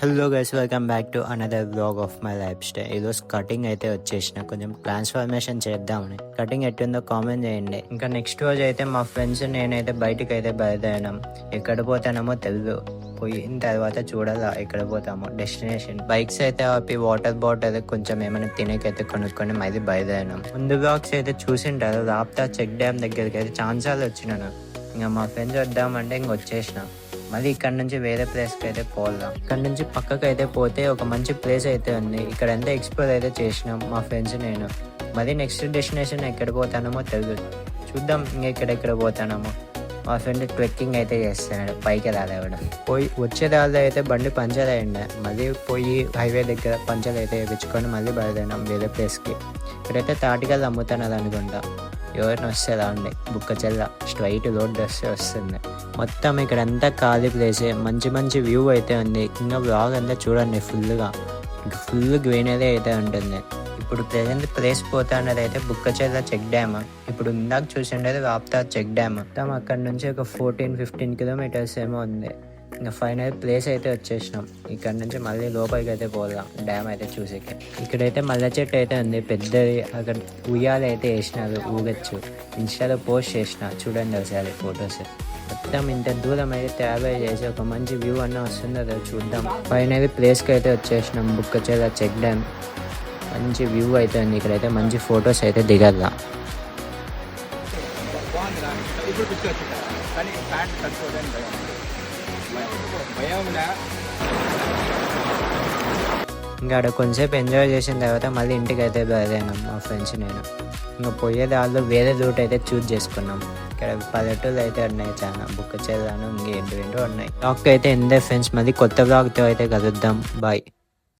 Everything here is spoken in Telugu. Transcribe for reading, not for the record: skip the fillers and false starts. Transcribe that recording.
Hello guys, welcome back to another blog of my life style. ఈరోజు కటింగ్ అయితే వచ్చేసిన, కొంచెం ట్రాన్స్ఫర్మేషన్ చేద్దామని. కటింగ్ ఎట్టుందో కామెంట్ చేయండి. ఇంకా నెక్స్ట్ రోజు అయితే మా ఫ్రెండ్స్ నేనైతే బయటికి అయితే బయలుదేరాం. ఎక్కడ పోతానమో తెలియదు. పోయిన తర్వాత చూడాలా ఎక్కడ పోతామో డెస్టినేషన్. బైక్స్ అయితే ఆపి వాటర్ బాటిల్ కొంచెం ఏమైనా తినేకైతే కొనుక్కొని మళ్ళీ బయలుదేరాం. ముందు బ్లాగ్స్ అయితే చూసింటారు. రాప్తా చెక్ డ్యామ్ దగ్గరికి అయితే ఛాన్సాలు వచ్చినాను. ఇంకా మా ఫ్రెండ్స్ వద్దామంటే ఇంక వచ్చేసిన. మళ్ళీ ఇక్కడ నుంచి వేరే ప్లేస్కి అయితే పోదాం. ఇక్కడ నుంచి పక్కకు అయితే పోతే ఒక మంచి ప్లేస్ అయితే ఉంది. ఇక్కడ ఎంత ఎక్స్ప్లోర్ అయితే చేసినాం మా ఫ్రెండ్స్ నేను. మళ్ళీ నెక్స్ట్ డెస్టినేషన్ ఎక్కడ పోతానమో తెలియదు. చూద్దాం ఇంకెక్కడెక్కడ పోతానమో. మా ఫ్రెండ్ ట్రెక్కింగ్ అయితే చేస్తున్నాడు, పైకి రాలేవడం. పోయి వచ్చే దారిలో అయితే బండి పంచర్ అయ్యిండే. మళ్ళీ పోయి హైవే దగ్గర పంచర్ అయితే వేయించుకొని మళ్ళీ బయలుదేరినాం వేరే ప్లేస్కి. ఇక్కడైతే తాటికాయలు అమ్ముతున్నారు అనుకుంటా. ఎవరిని వస్తే రాండి, బుక్క చెల్ల స్ట్రైట్ రోడ్ వస్తే వస్తుంది. మొత్తం ఇక్కడ అంతా ఖాళీ ప్లేసే, మంచి మంచి వ్యూ అయితే ఉంది. ఇంకా బ్లాగ్ అంతా చూడండి, ఫుల్ గ్రీనరీ అయితే ఉంటుంది. ఇప్పుడు ప్రెజెంట్ ప్లేస్ పోతా అన్నది అయితే బుక్కచెర్ల చెక్ డ్యామ్. ఇప్పుడు ఇందాక చూసిండేది రాప్తా చెక్ డ్యామ్. మొత్తం అక్కడ నుంచి ఒక 14-15 కిలోమీటర్స్ ఏమో ఉంది. ఇంకా ఫైనల్ ప్లేస్ అయితే వచ్చేసినాం. ఇక్కడ నుంచి మళ్ళీ లోపలికి అయితే పోదాం డ్యామ్ అయితే చూసేకి. ఇక్కడైతే మల్లె చెట్టు అయితే ఉంది పెద్దది. అక్కడ ఉయ్యాలు అయితే వేసినారు, ఊగచ్చు. ఇన్స్టాలో పోస్ట్ చేసిన, చూడండి ఒకసారి ఫొటోస్. మొత్తం ఇంత దూరం అయితే ట్రావెల్ చేసి ఒక మంచి వ్యూ అన్న వస్తుంది, అదే చూద్దాం. ఫైనల్ ప్లేస్కి అయితే వచ్చేసినాం, బుక్కచెర్ల చెక్ డ్యామ్. మంచి వ్యూ అయితే ఉంది. ఇక్కడైతే మంచి ఫొటోస్ అయితే దిగద్దా. ఇంకా అక్కడ కొంచెంసేపు ఎంజాయ్ చేసిన తర్వాత మళ్ళీ ఇంటికి అయితే బయలుదేరినాం మా ఫ్రెండ్స్ నేను. ఇంకా పోయే దారిలో వేరే రూట్ అయితే చూస్ చేసుకున్నాం. ఇక్కడ పల్లెటూళ్ళు అయితే ఉన్నాయి చాలా, బుక్కచెర్లను ఇంకేంటో ఉన్నాయి. బ్లాగ్ అయితే ఎందే ఫ్రెండ్స్, మళ్ళీ కొత్త బ్లాగ్తో అయితే కలుద్దాం. బాయ్.